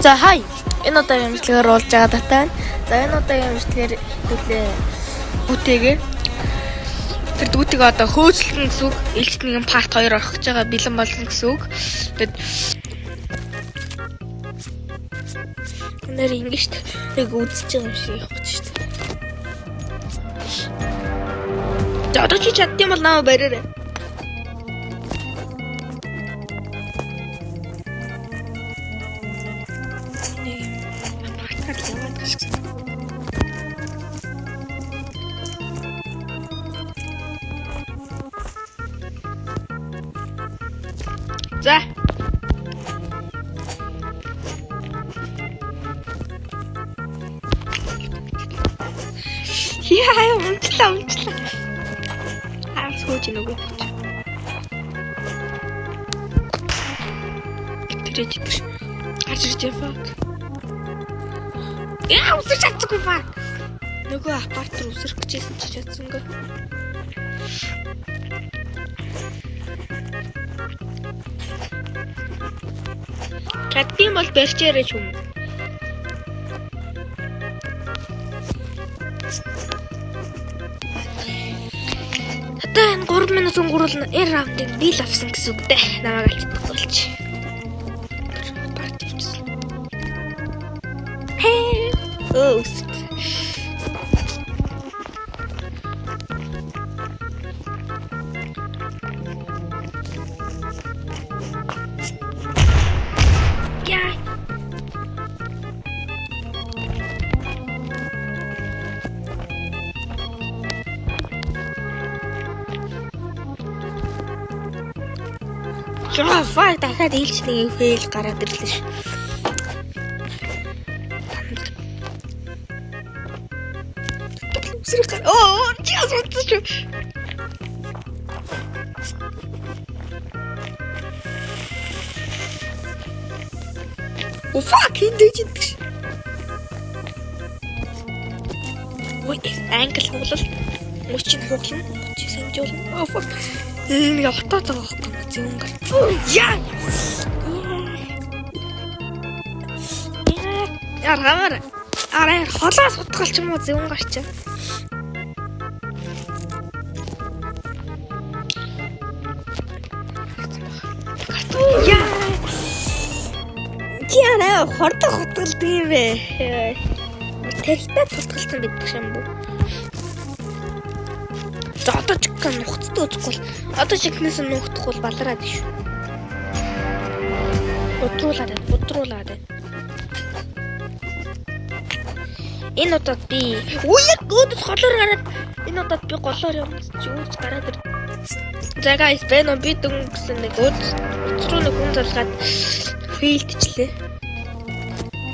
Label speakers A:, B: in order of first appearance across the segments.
A: За хай. Энэ удаагийн имжлэгээр уулж байгаа дата байна. За энэ удаагийн имжлэгээр бүтээгээр тэр дүүтийг одоо хөөцөлтөн гэсэн үг. Илт нэгэн part 2 орох гэж байгаа бэлэн болно гэсэн үг. Тэгэд нэр ингэж тэг үзэж байгаа юм шиг явах гэж шүү дээ. За одоо чи чаддсан бол наа бариарай. За. Яа, унтлаа. Сууж нөгөө. Тэрэж идэж. Гарч ирж фак. Яа, усаж чадчихгүй фак. Нөгөө апарт руу үсрэх гэжсэн чи чадсангүй. Чаддсан бол барьчаарай ч юм. Одоо энэ 3 минут өнгөрүүлнэ. Эр раундыг бил авсан гэсэн үг дээ. Намайг алцдаг болж. Өөс. Яа. Жаа, фай дахиад ээлжний фейл гараад ирлээ ш. Оо, чиас утсаа. О fuck, энэ дэжид. Ой, англ хуглал. Мөчийн хуглал. Чи санджуулна. О fuck. Энэ явтаа байгаа байхгүй зүүн гал. Яа. Яаргаар. Арай холоос утгалч юм уу зүүн гарч. Яа. Яа, хордог хутгалдаг юм бэ. Тэрхтээ тутгалсан байдаг юм бүү. За одоо ч гэн нухацтай үзэхгүй. Одоо шигнээс нухахгүй балараад шүү. Бодруулаад. Энэ удаад би өөдөс голоор гараад энэ удаад би голоор юм чи үүс гараад ир. За guys, бэнэ би дөнгөсөн нэг өцрөө нэг хүн залгаад фейлдчлээ.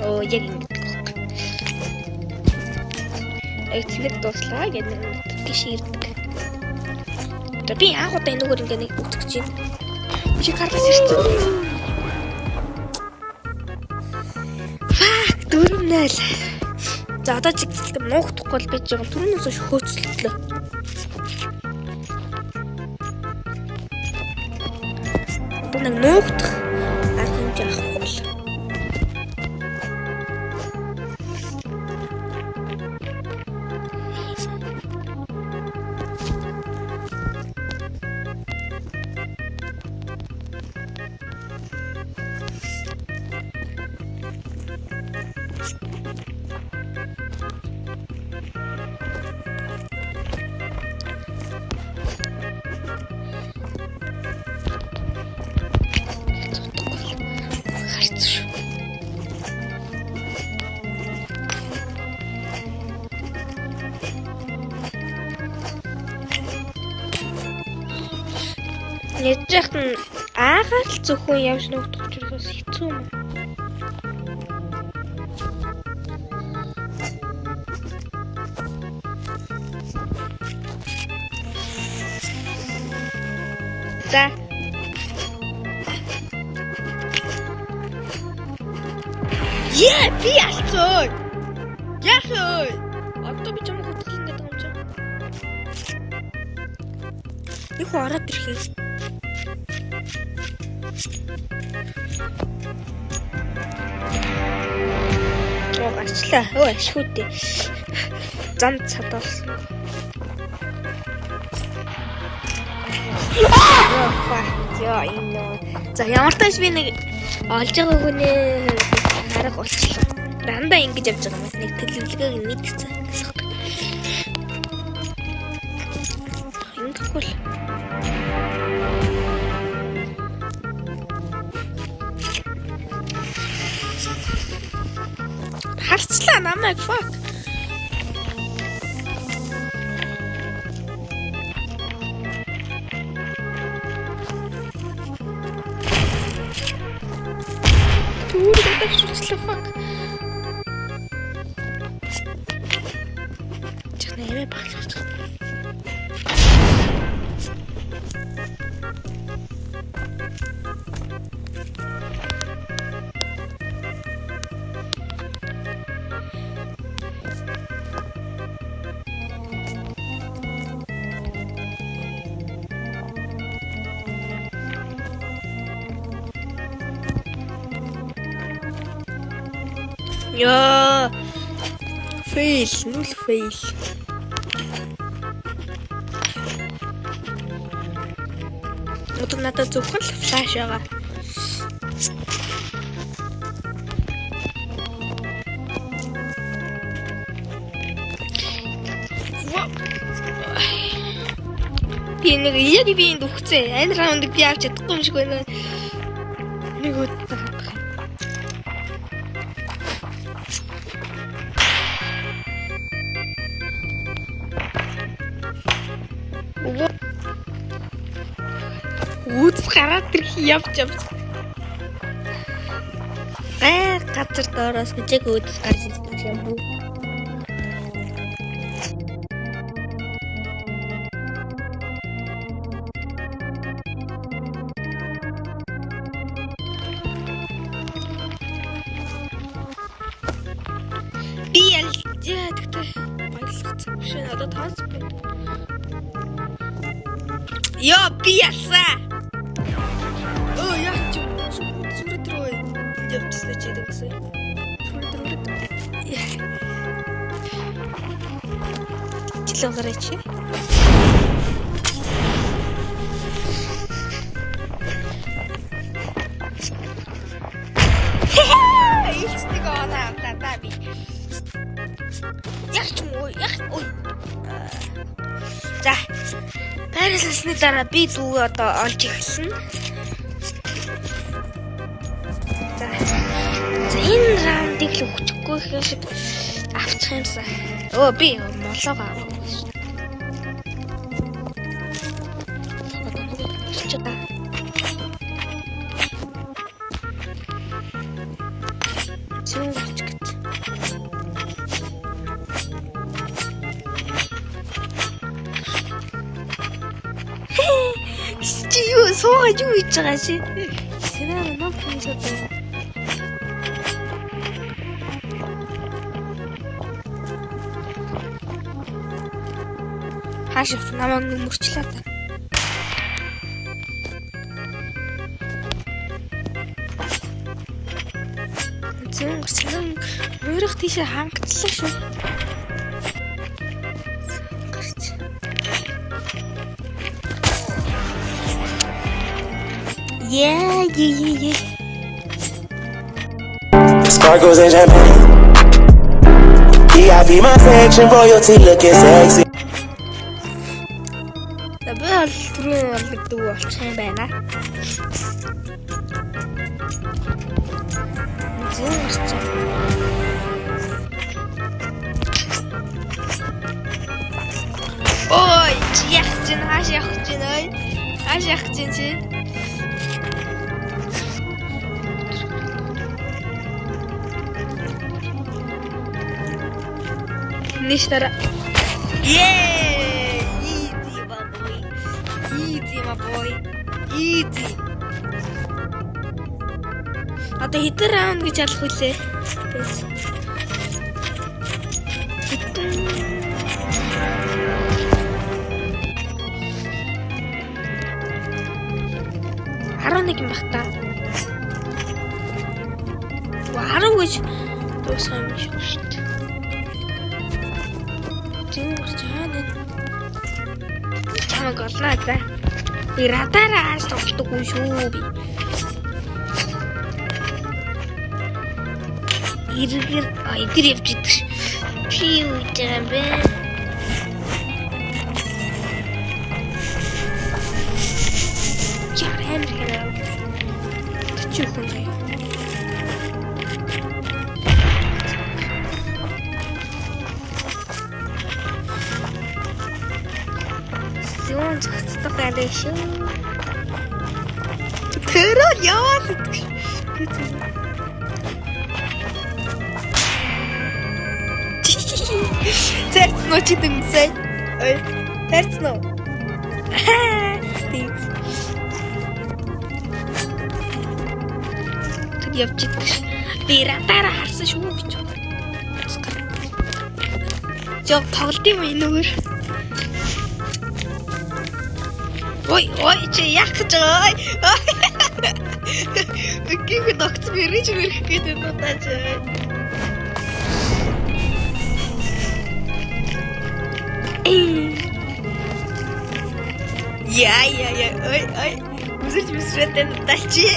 A: Оо яг ингэ. Эцлэг дуслаа гэдэг нэг гişirдэг. За би анх удаа энэгээр ингэ нэг үзэж чинь. Чи картас ирсэн. Фак 4-0. За одоо чи нуухдахгүй л байж байгаа. Түрүүнээс хойш хөөцөлтлөө. Одоо нэг нуухдах арга хэмжээ авахгүй л. Яжхад нь аагаар л зөвхөн явж нуугдах учраас хэцүү юм. За. Яа, би алцоо. Яхаа. Одоо би чамд хөтлөн гэдэг юм чинь. Их ороод ирэхээ. Харчлаа. Өө ашгүйтэй. Зам цадуулсан. Яа энэ. За ямар тааш би нэг олж байгаа хүнээ харах болчихлоо. Дандаа ингэж явж байгаа юм. Нэг төлөвлөгөөг мэдчихсэн. Ингэхгүй л. Харцлаа намайг fuck. Fuck. Чана ямаа баглах. Яа. Fail, null fail. Одоо надад зөвхөн л флаш байгаа. Би нэг яг би энд өгцөө. Энэ раундыг би авч чадахгүй юм шиг байна. Нэг удаа. Үз гараад тэр явж. Газар доороос гэж өөдөс гарч ирсэн юм бүү. Би тэгтээ баярлалцсан биш надад таас бод. Яа би ясаа. Оо яа чи сүрэ трой. Явчихсан ч гэдэг гэсэн. Жилөө гараач. Ихтэй гоо таби. Яг ч ой. За. Хайрласны дараа би дүү одоо олж эхэлнэ. За энэ раундыг л өгчихгүй их шиг авчих юмсан. Өө би молоогоо авах. Юу суугаад юу хийж байгаа ши? Сэрээ нам хийсэтэй. Хаашаа намайг мөрчлөө та. Зэн гэрчлэн мөрөх тийш хангацлаа шүү. Yeah. Sparkles and champagne. VIP my section, royalty looking sexy. Табал түрүү болдог болчих юм байна. Ой, яах чинь хааш явах чинь ой. Хааш явах чинь чи. Ништара. Yeah! Easy my boy. Easy. Одоо хэдэн раунд гэж алах вүлээ? 11 юм бах та. 10 гэж дуусах юм шиг шүү дээ. Чаана. Чамаг олноо за. Би радараас тоглодоггүй шүү би. Иргэр явж идэх. Чи юу гэж юм бэ? Ярем хэрэг. Чи юу вэ? Зүүн цогцдог байлаа шүү. Тэр яваад идэх. Терцноо чи дэмсэй. Ой, терцноо. Тэг явж идэх. Би радараа харсан шүү гэж. Жог тоглолт юм энэгээр. Ой, чи яах гэж байгаа? Үгүй доктор мэрэж мэрэх гэдэг нь удаач. Ой. Үзэж мэсрэдэн тачи.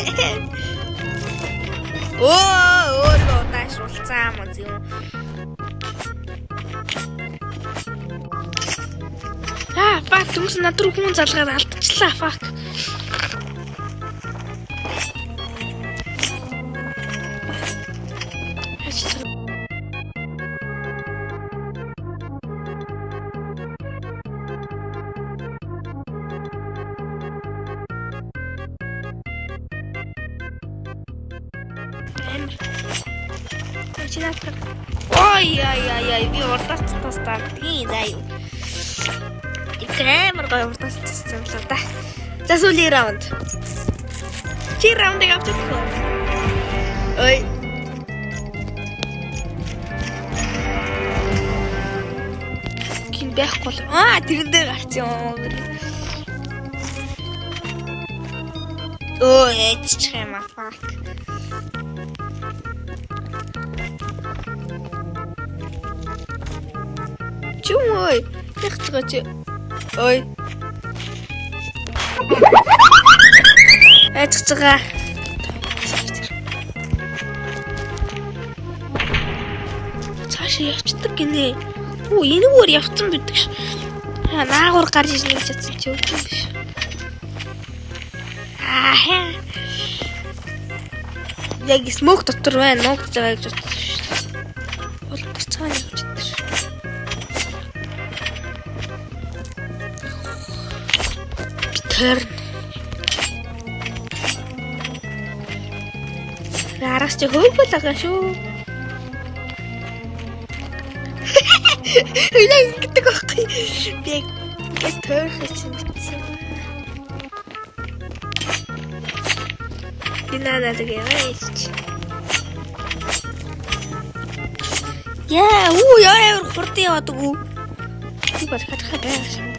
A: Оо, тааш уулцаа мөн зөө. Фак түнс надруу хүн залгаад алдчихлаа фак. Ой, би урдаас тастаа тийм заяа. Камер гоё урдаас тассан л да. За сүүлийн раунд. Чи раундыг авч чадах. Ой. Кин байхгүй. Тэрэн дээр гарч юм. Ээч юм аа. Чумой, яг ч ой. Эцэцгээ. Цаашаа явчихдаг гинэ. Энэгээр явцсан байдаг ш. Наагур гарч ирнэ гэж бодсон чи үгүй биш. Яг смок дотор байна. Нуугд байгаа гэж бодсон ш. Бол цаана явж идэх ш. Питер. Араас чи хөөгөл байгаа шүү. Хилээ ингэдэг байхгүй. Би Питер хэвчээ мэдсэн. Бинана тэгээс. Яа, яа хурд яваад үгүй. Би бат хатхаа байсан.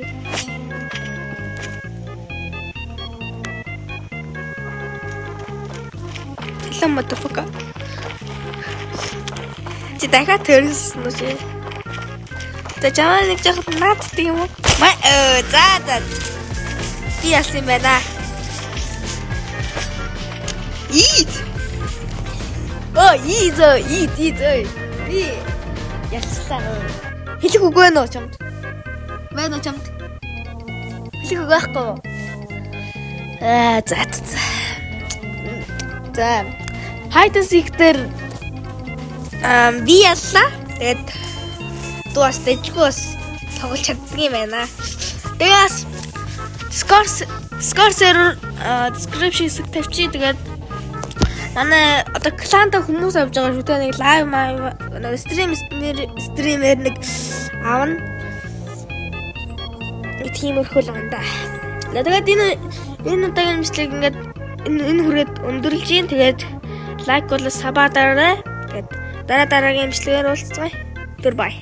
A: Motherfucker. Чи дахиад төрсөн үү? За чамаа нэг жахад нааддаг юм уу? За. Би яасан байна? Eat. Eat. Би яасан. Хэлэх үгүй нөө чамд. Байна уу чамд? Хэлэх үгүй байхгүй. За. Хайден сиктер би ялла. Тэгээд дуус дэжгөөс тоглож чаддаг юм байна. Тэгээс Discord server description хэсэг тавьчих. Тэгээд манай одоо кланта хүмүүс авж байгаа шүү. Тэ нэг лайв стример нэг аавна. Тиймэрхүү л байна да. Тэгээд энэ удаагийн мэтлэг ингээд энэ хүрээд өндөрлж гин. Тэгээд лайк болоо сабаа дараарай. Тэгээд дараагийн бичлэгээр уулзцгаая. Goodbye.